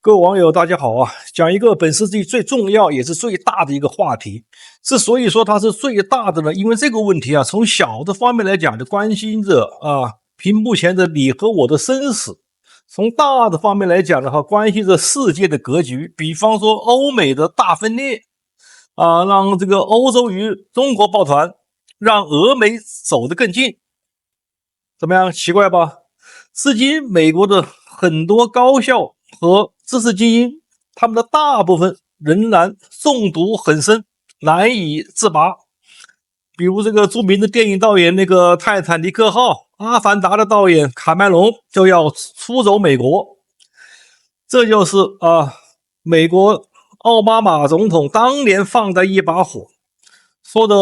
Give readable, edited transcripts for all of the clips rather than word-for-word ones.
各位網友大家好啊，講一個本世紀最重要也是最大的一個話題。之所以說它是最大的呢，因為這個問題啊，從小的方面來講就關心着屏幕前的你和我的生死；從大的方面來講的話，關心着世界的格局。比方說歐美的大分裂讓這個歐洲與中國抱團，讓俄美走得更近。怎麼樣？奇怪吧？至今美國的很多高校和知識精英，他們的大部分仍然中毒很深，難以自拔。比如這個著名的電影導演那個泰坦尼克號、阿凡達的導演卡麥隆就要出走美國。這就是美國奧巴馬總統當年放的一把火。說的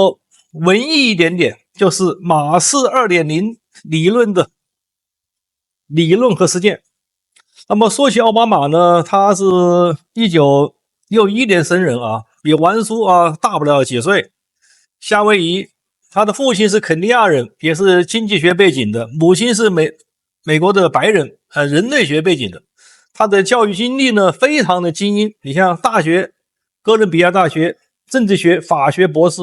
文藝一點點，就是馬氏 2.0 理論的理論和實踐。那麼說起奧巴馬呢，他是1961年生人啊，比王叔大不了幾歲。夏威夷，他的父親是肯尼亞人，也是經濟學背景的，母親是美國的白人，人類學背景的。他的教育經歷呢，非常的精英。你像大學，哥倫比亞大學政治學、法學博士，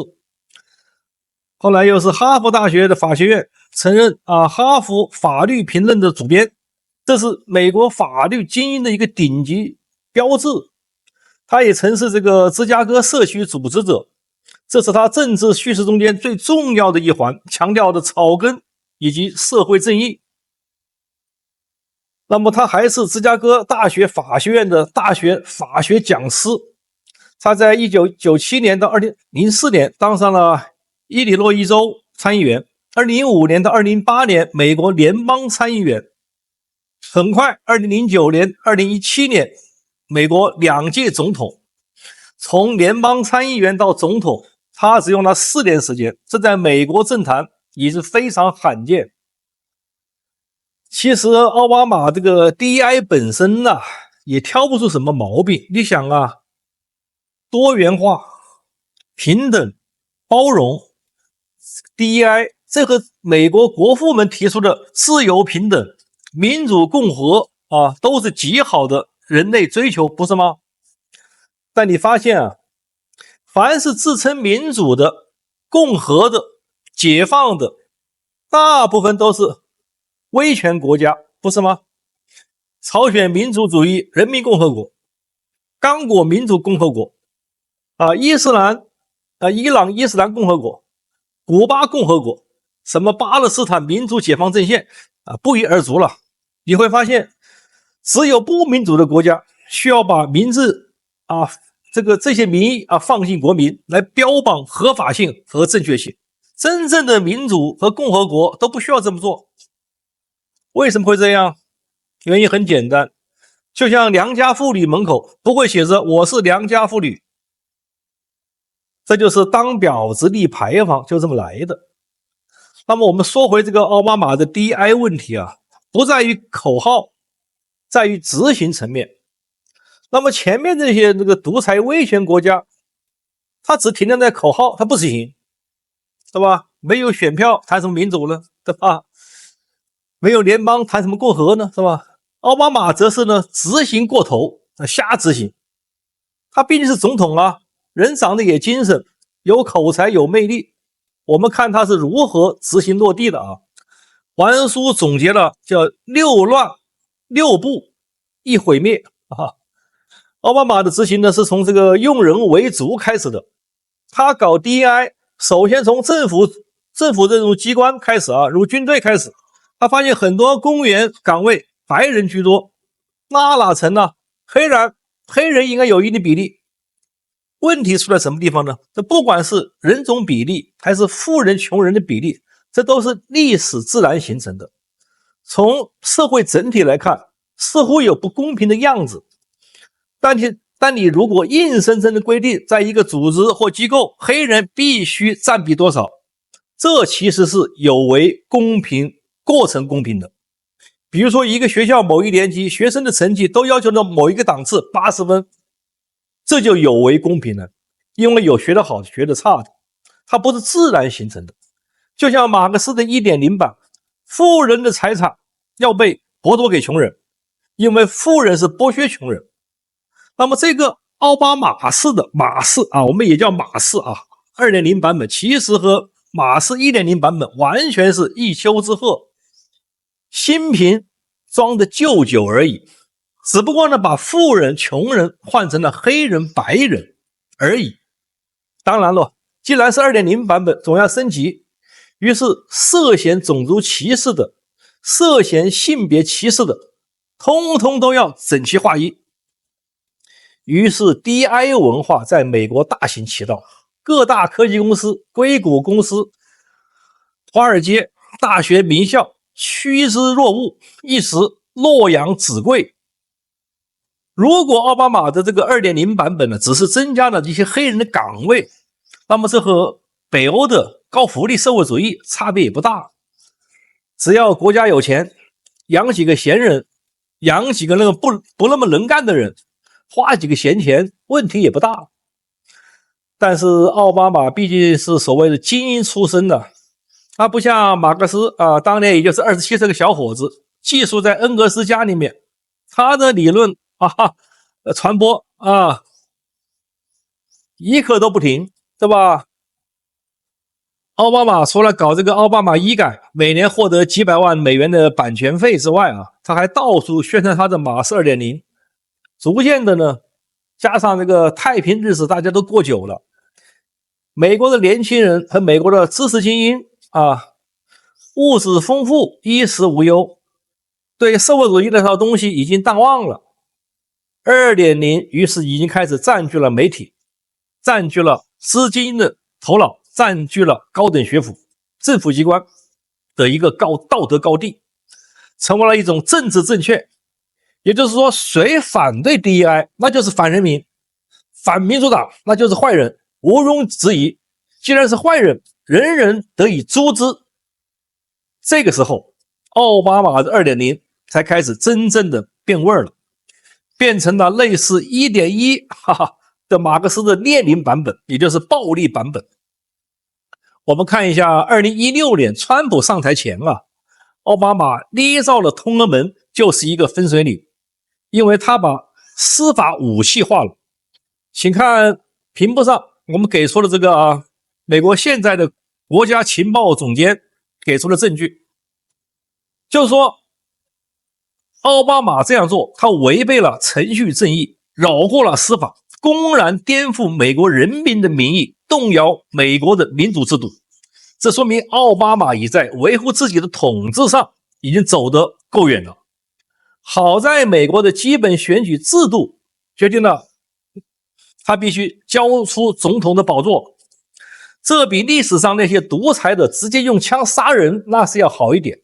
後來又是哈佛大學的法學院，曾任哈佛法律評論的主編。這是美國法律精英的一個頂級標誌。他也曾是這個芝加哥社區組織者，這是他政治敘事中間最重要的一環，強調的草根以及社會正義。那麼他還是芝加哥大學法學院的大學法學講師。他在1997年到2004年當上了伊利諾伊州參議員，2005年到2008年美國聯邦參議員。很快2009年、2017年美國2屆總統，從聯邦參議員到總統，他只用了4年時間，這在美國政壇也是非常罕見。其實奧巴馬這個 DEI 本身呢，也挑不出什麼毛病。你想多元化、平等、包容 DEI， 這和美國國父們提出的自由、平等、民主、共和都是極好的人類追求，不是嗎？但你發現凡是自稱民主的、共和的、解放的，大部分都是威權國家，不是嗎？朝鮮民主主義人民共和國、剛果民主共和國伊朗伊斯蘭共和國、古巴共和国，什麼巴勒斯坦民主解放陣線不一而足了。你會發現，只有不民主的國家需要把名字這些名義放進國民，來標榜合法性和正確性。真正的民主和共和國都不需要這麼做。為什麼會這樣？原因很簡單，就像良家婦女門口不會寫着我是良家婦女，這就是當婊子立牌坊，就這麼來的。那麼我們說回這個奧巴馬的 DEI 問題不在於口號，在於執行層面。那麼前面這些獨裁威權國家，它只停留在口號，它不執行，對吧？沒有選票談什麼民主呢，對吧？沒有聯邦談什麼共和呢，是吧？奧巴馬則是執行過頭，瞎執行。他畢竟是總統人長得也精神，有口才，有魅力。我們看他是如何執行落地的王恩書總結了叫6亂6不1毀滅奧巴馬的執行是從這個用人為主開始的。他搞 DEI 首先從政府這種機關開始如軍隊開始。他發現很多公務員崗位白人居多，那哪成呢？黑人應該有一定比例。問題出在什麼地方呢？這不管是人種比例還是富人窮人的比例，這都是歷史自然形成的。從社會整體來看，似乎有不公平的樣子。但你如果硬生生的規定，在一個組織或機構，黑人必須佔比多少，這其實是有違公平過程公平的。比如說一個學校某一年級學生的成績都要求到某一個檔次80分，這就有違公平了。因為有學得好的學得差的，它不是自然形成的。就像馬克思的 1.0 版，富人的財產要被剥奪給窮人，因為富人是剝削窮人，那麼這個奧巴馬式的馬式啊，我們也叫馬式啊 2.0 版本，其實和馬式 1.0 版本完全是一丘之貉，新瓶裝的舊酒而已，只不過呢把富人窮人換成了黑人白人而已。當然了，既然是 2.0 版本，總要升級，於是涉嫌種族歧視的、涉嫌性別歧視的，通通都要整齊劃一。於是 DI 文化在美國大行其道，各大科技公司、硅谷公司、華爾街、大學名校趨之若鶩，一時洛陽紙貴。如果奧巴馬的這個 2.0 版本呢，只是增加了一些黑人的崗位，那麼這和北歐的高福利社會主義差別也不大。只要國家有錢，養幾個閒人，養幾個那個不那麼能幹的人，花幾個閒錢，問題也不大。但是奧巴馬畢竟是所謂的精英出身的，他不像馬克思啊，當年也就是27歲的小伙子，寄宿在恩格斯家裡面，他的理論傳播啊，一刻都不停，对吧？奧巴馬除了搞这個奧巴馬醫改，每年獲得幾百萬美元的版權費之外啊，他還到處宣傳他的馬式 2.0， 逐漸的呢，加上這個太平日子大家都過久了，美國的年輕人和美國的知識精英啊，物質豐富，衣食無憂，對社會主義那套東西已經淡忘了。2.0 於是已經開始佔據了媒體，佔據了資金的頭腦，佔據了高等學府、政府機關的一個道德高地，成為了一種政治正確。也就是說，誰反對 DEI， 那就是反人民，反民主黨，那就是壞人，毋庸置疑。既然是壞人，人人得以誅之。這個時候，奧巴馬的 2.0 才開始真正的變味了，變成了類似 1.1 的馬克思的列寧版本，也就是暴力版本。我們看一下2016年川普上台前啊，奧巴馬捏造了通俄門就是一個分水嶺，因為他把司法武器化了。請看屏幕上我們給出了這個美國現在的國家情報總監給出的證據，就是說奧巴馬這樣做，他違背了程序正義，繞過了司法，公然顛覆美國人民的民意，動搖美國的民主制度。這說明奧巴馬已在維護自己的統治上已經走得夠遠了。好在美國的基本選舉制度決定了他必須交出總統的寶座，這比歷史上那些獨裁的直接用槍殺人那是要好一點。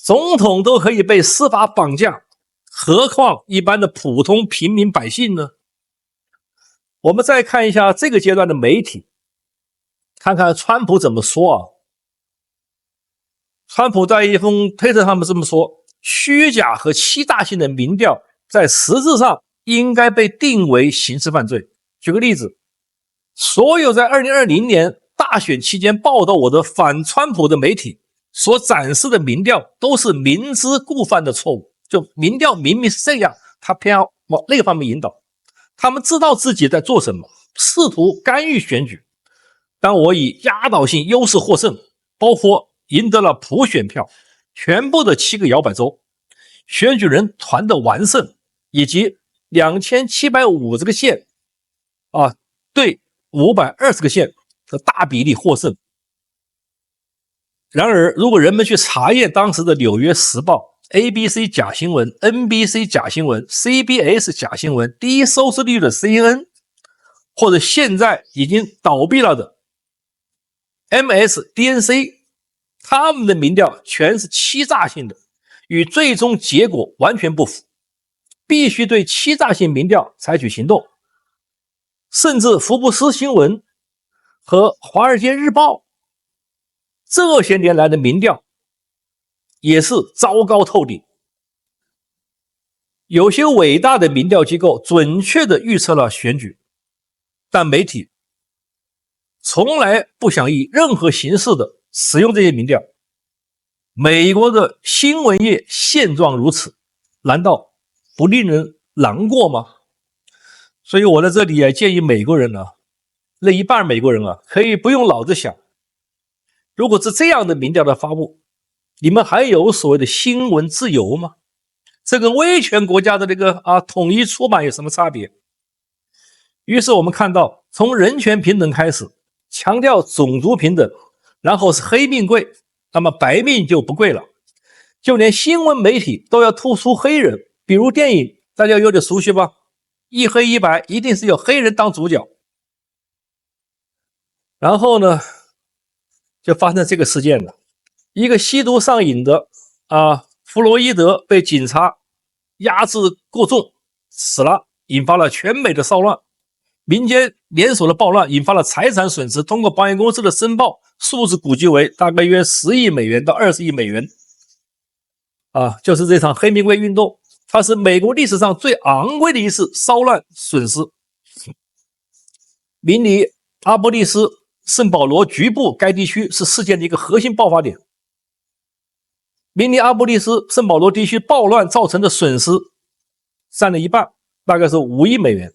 總統都可以被司法綁架，何況一般的普通平民百姓呢？我們再看一下這個階段的媒體，看看川普怎麼說啊。川普在一封推特上面這麼說：虛假和欺詐性的民調在實質上應該被定為刑事犯罪。舉個例子，所有在2020年大選期間報道我的反川普的媒體所展示的民調都是明知故犯的錯誤，就民調明明是這樣，他偏要往那個方面引導。他們知道自己在做什麼，試圖干預選舉。當我以壓倒性優勢獲勝，包括贏得了普選票，全部的7個搖擺州，選舉人團的完勝，以及2750個縣對520個縣的大比例獲勝。然而，如果人們去查驗當時的《紐約時報》、ABC 假新聞、NBC 假新聞、CBS 假新聞、低收視率的 CNN， 或者現在已經倒閉了的 MSDNC， 他們的民調全是欺詐性的，與最終結果完全不符，必須對欺詐性民調採取行動。甚至福布斯新聞和華爾街日報這些年來的民調也是糟糕透頂。有些偉大的民調機構準確地預測了選舉，但媒體從來不想以任何形式的使用這些民調。美國的新聞業現狀如此，難道不令人難過嗎？所以我在這裡也建議美國人呢，那一半美國人啊，可以不用腦子想，如果是這樣的民調的發布，你們還有所謂的新聞自由嗎？這跟威權國家的那個統一出版有什麼差別？於是我們看到，從人權平等開始，強調種族平等，然後是黑命貴，那麼白命就不貴了。就連新聞媒體都要突出黑人，比如電影，大家有點熟悉吧？一黑一白，一定是有黑人當主角。然後呢，就發生這個事件了，一個吸毒上癮的弗洛伊德被警察壓制過重死了，引發了全美的騷亂，民間联手的暴亂引發了財產損失，通過保險公司的申報，數字估計為大概約10億美元到20億美元就是這場黑命貴運動，它是美國歷史上最昂貴的一次騷亂損失。明尼阿波利斯聖保羅局部該地區是事件的一個核心爆發点。明尼阿波利斯聖保羅地區暴亂造成的損失占了一半，大概是5億美元。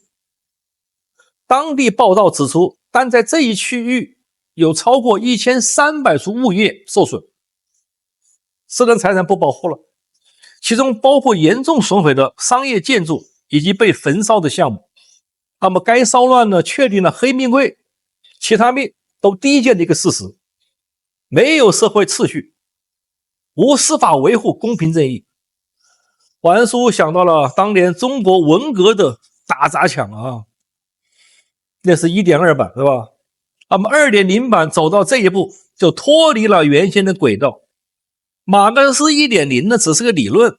當地報道指出，單在這一區域有超過1300處物業受損，私人財產不保護了，其中包括嚴重損毀的商業建築以及被焚燒的項目。那麼該騷亂呢，確定了黑命貴其他命都低賤的一個事實，沒有社會秩序，無司法維護公平正義。晚書想到了當年中國文革的打砸搶那是 1.2 版是吧？那麼 2.0 版走到這一步，就脫離了原先的軌道。馬克思 1.0 呢只是個理論，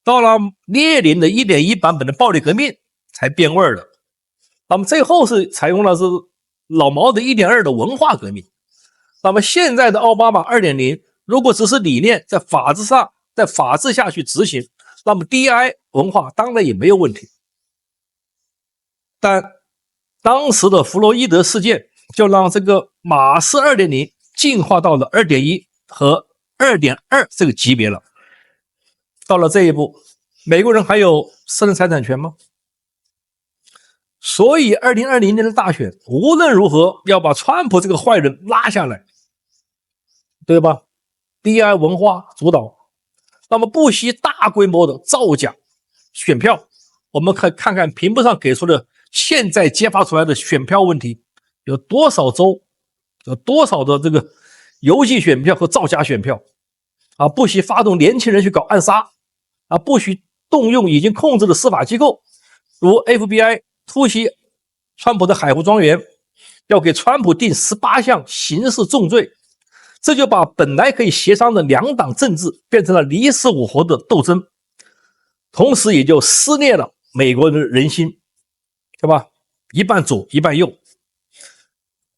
到了列寧的 1.1 版本的暴力革命才變味了。那麼最後是採用了是老毛的 1.2 的文化革命。那麼現在的奧巴馬 2.0 如果只是理念，在法治上，在法治下去執行，那麼 DI 文化當然也沒有問題。但當時的弗洛伊德事件就讓這個馬氏 2.0 進化到了 2.1 和 2.2 這個級別了。到了這一步，美國人還有私人財產權嗎？所以2020年的大選無論如何要把川普這個壞人拉下來，對吧？ DI 文化主導，那麼不惜大規模的造假選票。我們看看屏幕上給出的現在揭發出來的選票問題，有多少州，有多少的这個郵寄選票和造假選票不惜發動年輕人去搞暗殺不惜動用已經控制的司法機構，如 FBI 突襲川普的海湖莊園，要給川普定18項刑事重罪，這就把本來可以協商的兩黨政治變成了你死我活的鬥爭，同時也就撕裂了美國的人心，对吧？一半左一半右。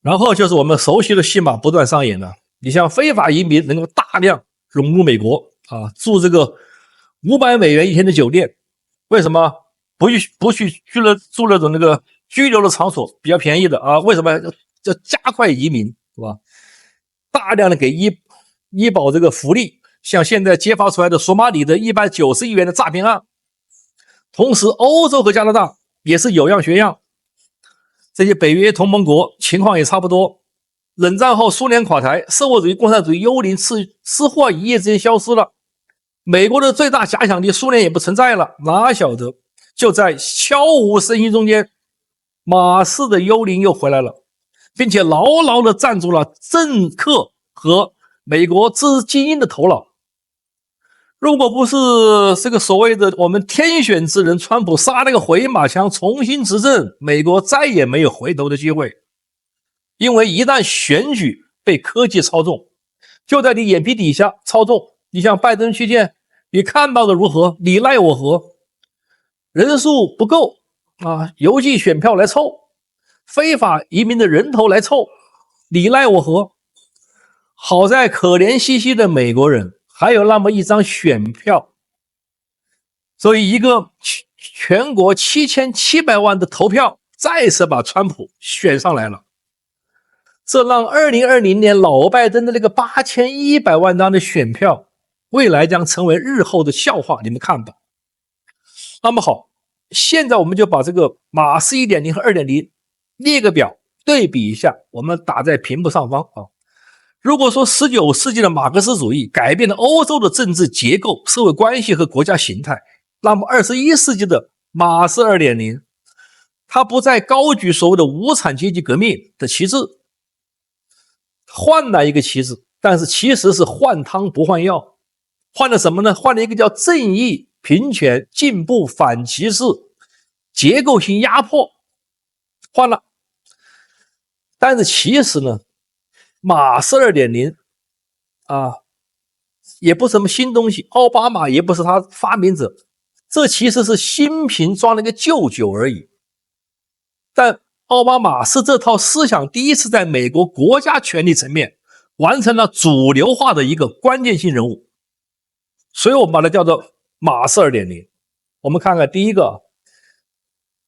然後就是我們熟悉的戲碼不斷上演了，你像非法移民能夠大量融入美國住這個500美元一天的酒店，為什麼不去住那種那個拘留的場所比較便宜的為什麼要加快移民，是吧？大量的給醫保這個福利，像現在揭發出來的索馬里的190億元的詐騙案。同時歐洲和加拿大也是有樣學樣，這些北約同盟國情況也差不多。冷戰後蘇聯垮台，社會主義共產主義幽靈似乎一夜之間消失了，美國的最大假想敵蘇聯也不存在了，哪曉得就在悄無聲息中間，馬氏的幽靈又回來了，並且牢牢地站住了政客和美國精英的頭腦。如果不是這個所謂的我們天選之人川普殺了個回馬槍重新執政，美國再也沒有回頭的機會。因為一旦選舉被科技操縱，就在你眼皮底下操縱，你像拜登去見，你看到的如何，你奈我何？人數不夠郵寄選票來湊，非法移民的人頭來湊，你奈我何？好在可憐兮兮的美國人還有那麼一張選票，所以一個全國7700萬的投票再次把川普選上來了。這讓2020年老拜登的那個8100萬張的選票未來將成為日後的笑話，你們看吧。那麼好，現在我們就把這個馬斯 1.0 和 2.0 列個表对比一下，我們打在屏幕上方啊。如果說19世紀的馬克思主義改變了歐洲的政治結構、社會關係和國家形態，那麼21世紀的馬斯 2.0， 它不再高舉所謂的無產階級革命的旗幟，換了一個旗幟，但是其實是換湯不換藥，換了什麼呢？換了一個叫正義、平權、進步、反歧視、結構性壓迫，換了。但是其實呢，馬斯 2.0 也不是什麼新東西，奧巴馬也不是他發明者，這其實是新瓶裝了一個舊酒而已。但奧巴馬是這套思想第一次在美國國家權力層面完成了主流化的一個關鍵性人物，所以我們把它叫做馬斯 2.0。 我們看看第一個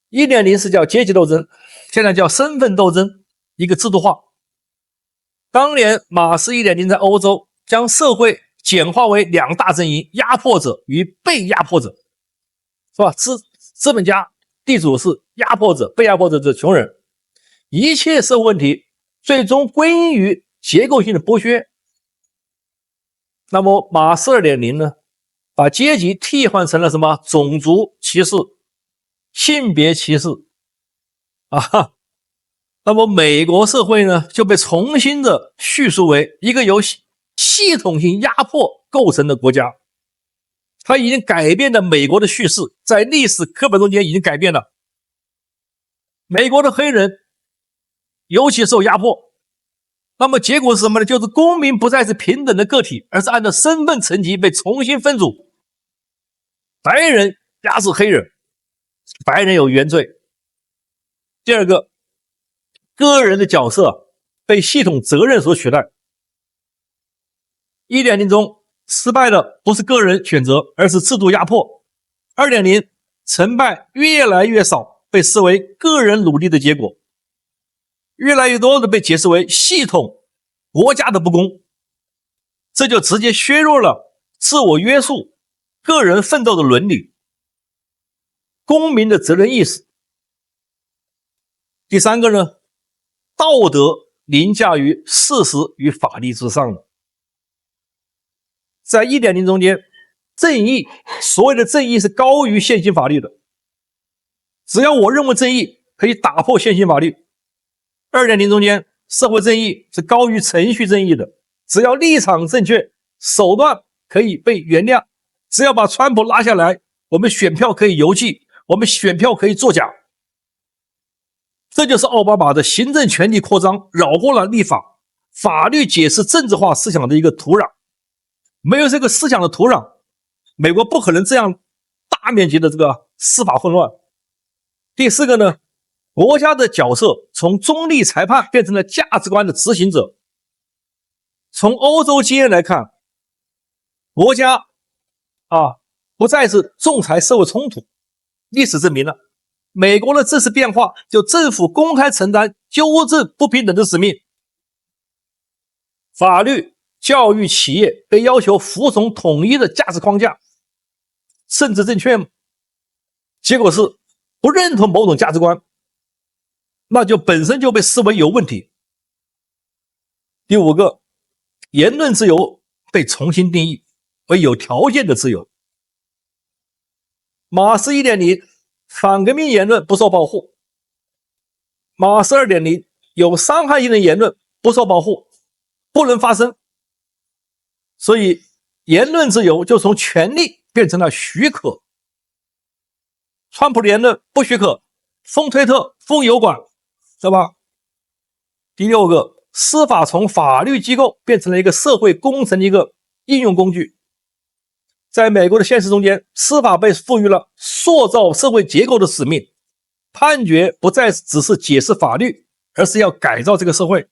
1.0 是叫階級鬥爭，現在叫身份鬥爭，一個制度化。當年馬斯 1.0 在歐洲將社會簡化為兩大陣營，壓迫者與被壓迫者，是吧？資本家地主是壓迫者，被壓迫者是窮人，一切社會問題最終歸因於結構性的剝削。那麼馬斯 2.0 呢，把階級替換成了什麼？種族歧視、性別歧視那麼美國社會呢，就被重新的叙述為一個由系統性壓迫構成的國家。它已經改變了美國的敘事，在歷史課本中間已經改變了。美國的黑人尤其受压迫，那麼結果是什麼呢？就是公民不再是平等的個體，而是按照身份層級被重新分组。白人壓制黑人，白人有原罪。第二個，個人的角色被系統責任所取代。1.0 中失敗的不是个人選擇，而是制度壓迫。2.0 成敗越來越少被視為個人努力的結果，越來越多的被解釋為系統國家的不公，這就直接削弱了自我約束、個人奮鬥的倫理、公民的責任意識。第三個呢，道德凌駕於事實與法律之上了。在 1.0 中間，正義，所謂的正義是高於現行法律的，只要我認為正義可以打破現行法律。2.0 中間，社會正義是高於程序正義的，只要立場正確，手段可以被原諒，只要把川普拉下來，我們選票可以郵寄，我們選票可以作假。這就是奧巴馬的行政權力擴張繞過了立法、法律解釋政治化思想的一個土壤。沒有這個思想的土壤，美國不可能這樣大面積的這個司法混亂。第四個呢，國家的角色從中立裁判變成了價值觀的執行者。從歐洲經驗來看，國家不再是仲裁社會衝突。歷史證明了，美國的這次變化就政府公開承擔糾正不平等的使命，法律、教育、企業被要求服從統一的價值框架，政治正確嗎？結果是不認同某種價值觀，那就本身就被視為有問題。第五個，言論自由被重新定義為有條件的自由。馬斯 1.0 反革命言論不受保護，馬斯 2.0 有傷害性的言論不受保護，不能發聲。所以言論自由就從權利變成了許可。川普的言論不許可，封推特、封油管，是吧？第六個，司法從法律機構變成了一個社會工程的一個應用工具。在美國的現實中間，司法被賦予了塑造社會結構的使命，判決不再只是解釋法律，而是要改造這個社會。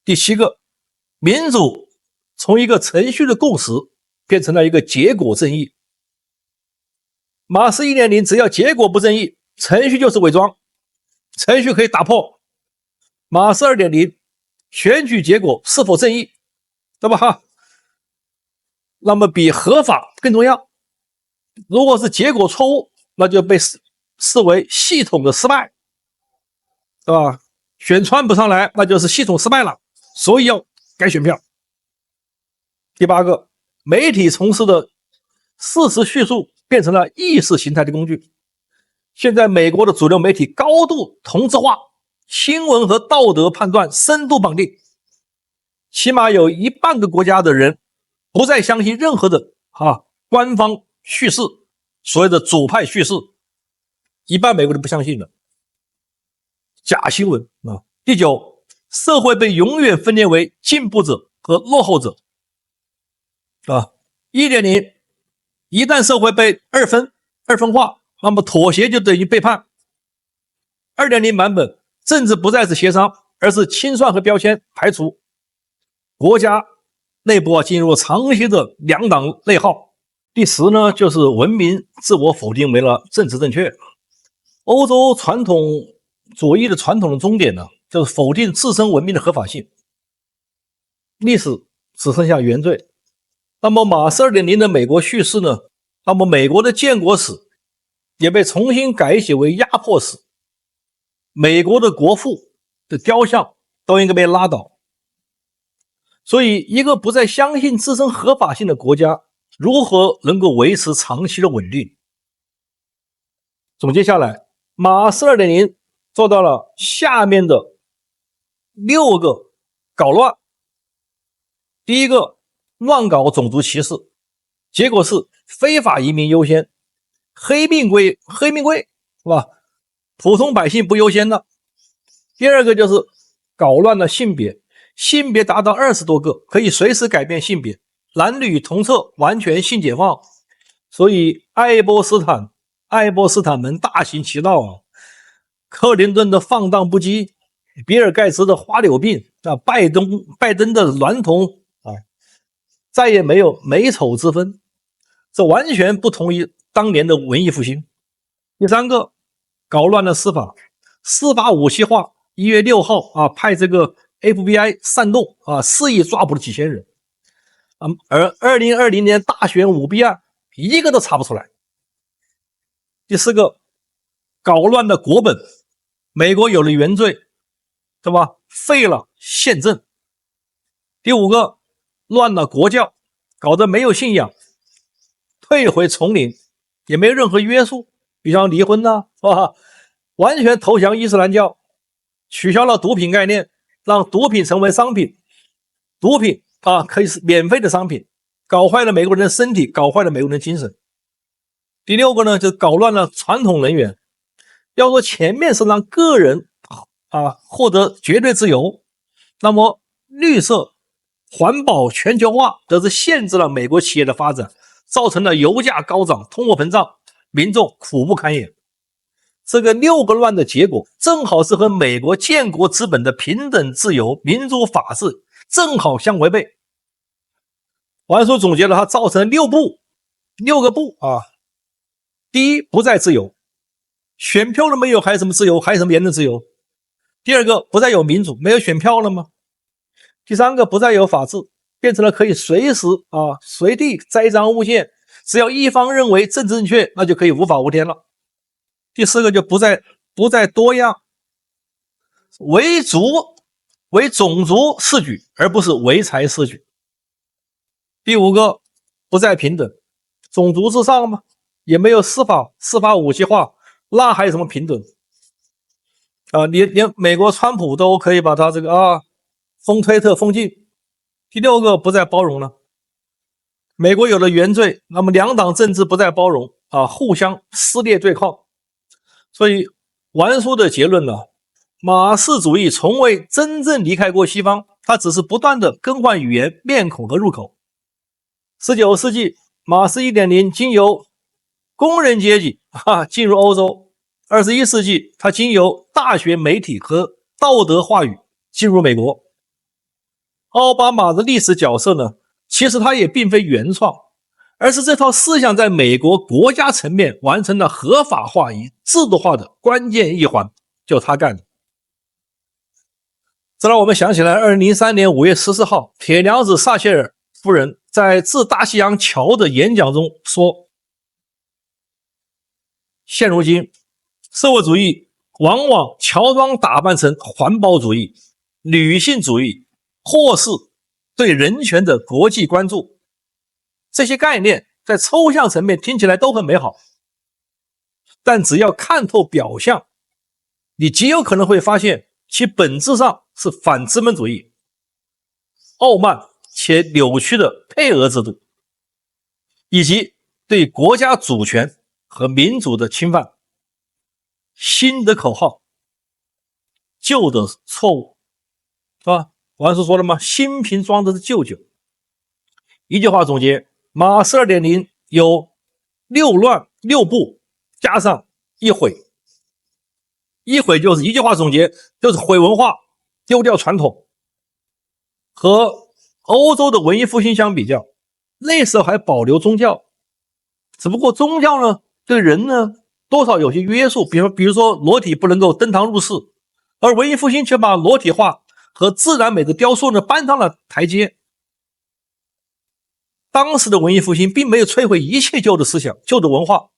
第七個，民主從一個程序的共識變成了一個結果正義。馬斯 1.0 只要結果不正義，程序就是偽裝，程序可以打破。馬斯 2.0 選舉結果是否正義，對吧？那麼比合法更重要。如果是結果錯誤，那就被視為系統的失敗，對吧？選川普上來，那就是系統失敗了，所以要改選票。第八個，媒體從事的事實敘述變成了意識形態的工具。現在美國的主流媒體高度同質化，新聞和道德判斷深度綁定，起碼有一半個國家的人不再相信任何的官方敘事，所謂的左派敘事，一半美國人不相信了。假新聞啊。第九，社會被永遠分裂為進步者和落後者1.0，一旦社會被二分化，那麼妥協就等於背叛。2.0 版本，政治不再是協商，而是清算和標籤排除，國家內部進入長期的兩黨內耗。第10呢，就是文明自我否定為了政治正確。歐洲傳統左翼的傳統的終點呢，就是否定自身文明的合法性，歷史只剩下原罪。那麼馬斯 2.0 的美國敘事呢，那麼美國的建國史也被重新改寫為压迫史，美國的國父的雕像都應該被拉倒。所以一個不再相信自身合法性的國家，如何能夠維持長期的穩定？總結下來，馬斯 2.0 做到了下面的6個搞亂。第一個，亂搞種族歧視，結果是非法移民優先，黑命貴是吧？普通百姓不優先的。第二個就是搞亂了性別達到20多個，可以隨時改變性別，男女同廁，完全性解放。所以愛波斯坦门大行其道啊，克林頓的放蕩不羈，比爾蓋茨的花柳病拜登的孌童再也沒有美醜之分，這完全不同於當年的文藝復興。第三個，搞亂了司法武器化。1月6號派這個 FBI 煽動肆意抓捕了幾千人，而2020年大選舞弊案一個都查不出來。第四個，搞亂了國本，美國有了原罪，對吧？廢了憲政。第五個，亂了國教，搞得沒有信仰，退回叢林，也沒有任何約束，比方離婚是吧？完全投降伊斯蘭教，取消了毒品概念，讓毒品成為商品，毒品可以是免費的商品，搞壞了美國人的身體，搞壞了美國人的精神。第六個呢，就搞亂了傳統能源。要說前面是讓個人獲得絕對自由，那麼綠色環保全球化則是限制了美国企業的發展，造成了油價高漲，通貨膨脹，民眾苦不堪言。這個6個亂的結果正好是和美國建國之本的平等自由民主法治正好相違背。王叔總結了它造成6個不第一，不再自由，選票了沒有，還有什麼自由，還有什麼言論自由？第二個，不再有民主，沒有選票了嗎？第三個，不再有法治，變成了可以隨時隨地栽赃誣陷，只要一方認為政治正確，那就可以無法无天了。第四個就不再多樣，為種族試舉，而不是唯才試舉。第五個，不再平等，種族至上嗎？也沒有司法武器化，那還有什麼平等？連美國川普都可以把他這個封推特封禁。第六個，不再包容了，美國有了原罪，那麼兩黨政治不再包容互相撕裂對抗。所以完書的結論呢，馬氏主義從未真正離開過西方，它只是不斷的更換語言、面孔和入口。19世紀馬氏 1.0 經由工人階級進入歐洲，21世紀它經由大學媒體和道德話語進入美國。奧巴馬的歷史角色呢，其實它也並非原創，而是這套思想在美國國家層面完成了合法化與制度化的關鍵一環，就他幹的。這讓我們想起來2003年5月14號鐵娘子撒切爾夫人在致大西洋橋的演講中說，現如今，社會主義往往喬裝打扮成環保主義、女性主義，或是對人權的國際關注。這些概念在抽象層面聽起來都很美好，但只要看透表象，你極有可能會發現其本質上是反資本主義、傲慢且扭曲的配額制度，以及對國家主權和民主的侵犯。新的口號，舊的錯誤，是吧？王叔說了嗎？新瓶裝的是舊酒。一句話總結，馬斯 2.0 有6亂6不加上一毀。一毀就是一句話總結，就是毀文化，丟掉傳統。和歐洲的文藝復興相比較，那時候還保留宗教，只不過宗教呢對人呢多少有些約束，比如說裸體不能夠登堂入室，而文藝復興卻把裸體化和自然美的雕塑呢搬上了台階。當時的文藝復興並沒有摧毀一切舊的思想、舊的文化，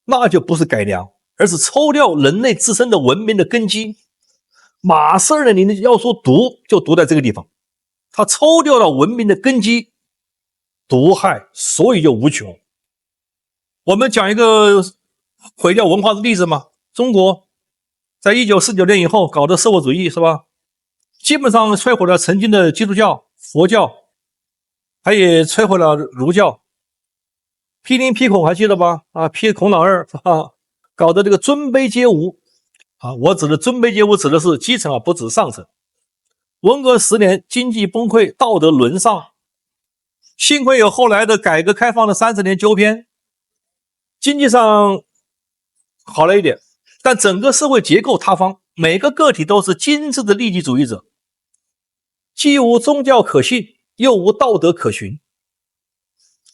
那就不是改良，而是抽掉人類自身的文明的根基。馬斯 2.0 要說毒，就毒在這個地方，他抽掉了文明的根基，毒害所以就無窮。我們講一個毀掉文化的例子嘛，中國在1949年以後搞的社會主義，是吧？基本上摧毀了曾經的基督教、佛教，還也摧毀了儒教。批林批孔還記得吧？批孔老二搞的这個尊卑皆無我指的尊卑皆無指的是基層不指上層。文革10年經濟崩潰，道德淪喪，幸虧有後來的改革開放的30年糾偏，經濟上好了一點，但整個社會結構塌方，每個個體都是精緻的利己主義者，既無宗教可信，又無道德可循，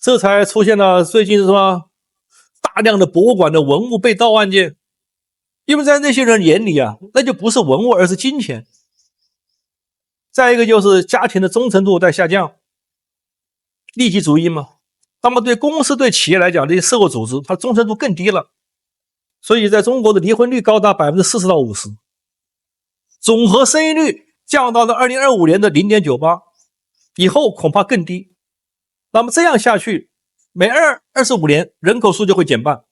這才出現了最近什麼大量的博物館的文物被盜案件。因為在那些人眼裡那就不是文物，而是金錢。再一個就是家庭的忠誠度在下降，利己主義嘛。那麼對公司、對企業來講，這些社會組織它忠誠度更低了，所以在中國的離婚率高達 40% 到 50%， 總和生育率降到了2025年的 0.98%， 以後恐怕更低。那麼這樣下去，每25年人口數就會減半，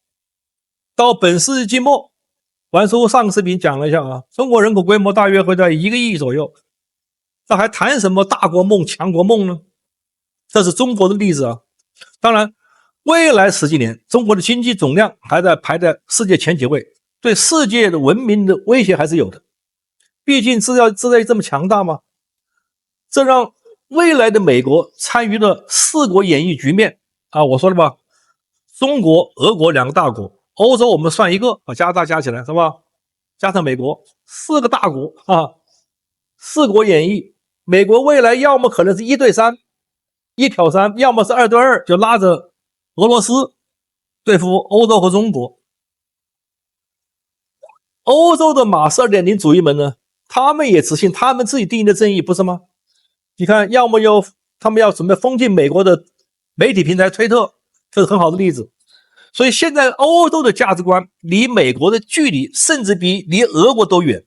到本世紀末，王叔上個視頻講了一下中國人口規模大約會在1個億左右，那還談什麼大國夢、強國夢呢？這是中國的例子當然，未來10幾年，中國的經濟總量還在排在世界前幾位，對世界的文明的威脅還是有的。畢竟制造業這麼強大嘛，這讓未來的美國參與了4國演繹局面我說了吧，中國、俄國2個大國，歐洲我們算一個，把加拿大加起來是吧？加上美國，4個大國4國演繹，美國未來要麼可能是1對3。1挑3，要麼是2對2，就拉着俄羅斯對付歐洲和中國。歐洲的馬斯 2.0 主義們呢，他們也執行他們自己定義的正義，不是嗎？你看，要麼他們要準備封禁美國的媒體平台推特，這是很好的例子。所以現在歐洲的價值觀離美國的距離甚至比離俄國都遠，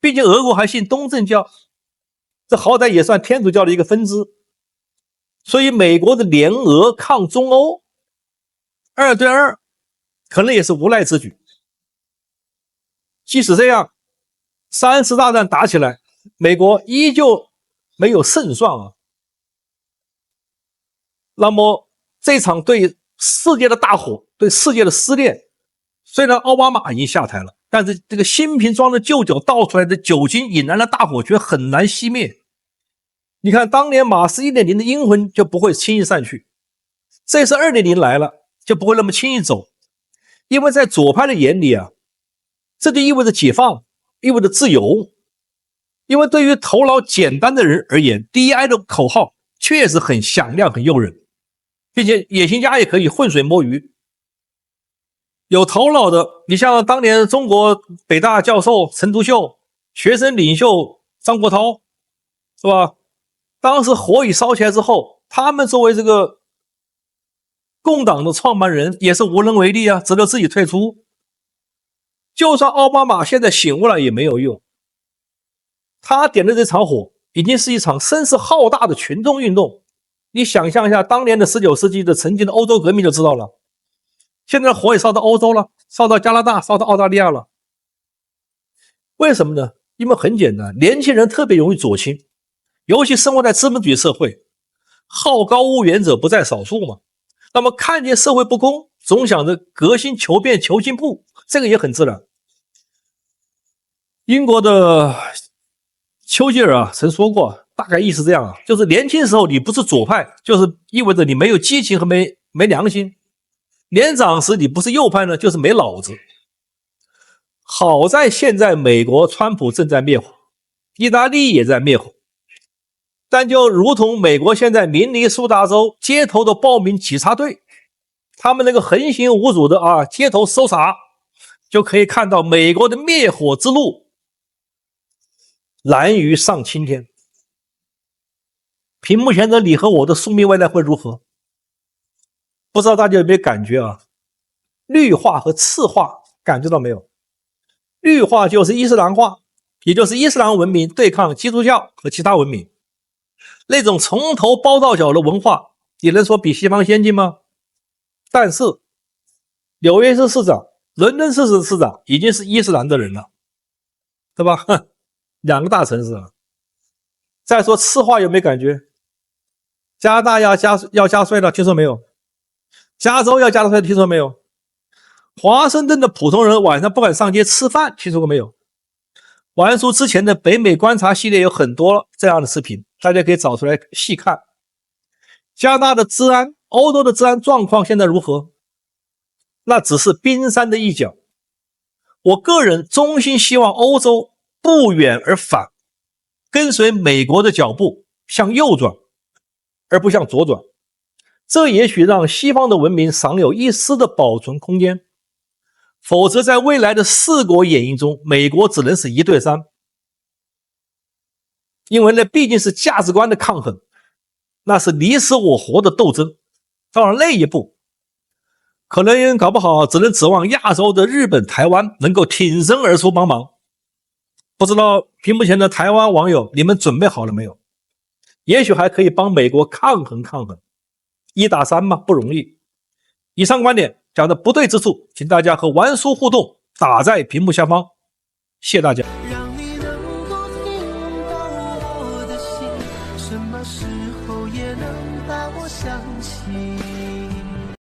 畢竟俄國還信東正教，這好歹也算天主教的一個分支。所以美國的聯俄抗中歐2對2可能也是無奈之舉。即使這樣，3次大戰打起來，美國依舊沒有勝算那麼這場對世界的大火，對世界的撕裂，雖然奧巴馬已經下台了，但是這個新瓶裝的舊酒倒出來的酒精引燃的大火卻很難熄滅。你看，當年馬斯 1.0 的陰魂就不會輕易散去，這次 2.0 來了，就不會那麼輕易走。因為在左派的眼裡這就意味着解放，意味着自由。因為對於頭腦簡單的人而言 ，DEI 的口號確實很響亮、很誘人，並且野心家也可以渾水摸魚。有頭腦的，你像當年中國北大教授陳獨秀、學生領袖張國燾，是吧？當時火已燒起來之後，他們作為這個共黨的創辦人也是無能為力啊，只能自己退出。就算奧巴馬現在醒悟了也沒有用，他點的這場火已經是一場聲勢浩大的群眾運動。你想象一下當年的19世紀的曾經的歐洲革命就知道了，現在火也燒到歐洲了，燒到加拿大，燒到澳大利亞了。為什麼呢？因為很簡單，年輕人特別容易左傾，尤其生活在資本主義社會，好高騖遠者不在少數嘛。那麼看見社會不公，總想着革新求變求進步，這個也很自然。英國的丘吉爾曾說過，大概意思這樣啊，就是年輕時候你不是左派，就是意味着你沒有激情和沒良心；年長時你不是右派呢，就是沒腦子。好在現在美國川普正在滅火，意大利也在滅火，但就如同美國現在明尼蘇達州街頭的暴民警察隊，他們那個橫行無阻的街頭搜查，就可以看到美國的滅火之路難於上青天。屏幕前的你和我的宿命未來會如何？不知道大家有沒有感覺啊？綠化和赤化感覺到沒有？綠化就是伊斯蘭化，也就是伊斯蘭文明對抗基督教和其他文明，那種從頭包到腳的文化，你能說比西方先進嗎？但是紐約市市長、倫敦市市長已經是伊斯蘭的人了，对吧？两個大城市啊。再說赤化有沒有感覺？加拿大要加稅了，聽說沒有？加州要加稅，聽說沒有？華盛頓的普通人晚上不敢上街吃飯，聽說過沒有？玩叔之前的北美觀察系列有很多這樣的視頻，大家可以找出來細看。加拿大的治安、歐洲的治安狀況現在如何？那只是冰山的一角。我個人衷心希望歐洲不遠而反，跟隨美國的腳步向右轉，而不向左轉。這也許讓西方的文明尚有一絲的保存空間，否則在未來的四國演繹中，美國只能是1對3，因為那畢竟是價值觀的抗衡，那是你死我活的鬥爭。到了那一步，可能搞不好只能指望亞洲的日本、台灣能夠挺身而出幫忙。不知道屏幕前的台灣網友，你們準備好了沒有？也許還可以幫美國抗衡抗衡。1打3嘛，不容易。以上觀點講的不對之處，請大家和玩叔互動，打在屏幕下方。謝謝大家。讓你能夠聽到我的心，什麼時候也能把我想起。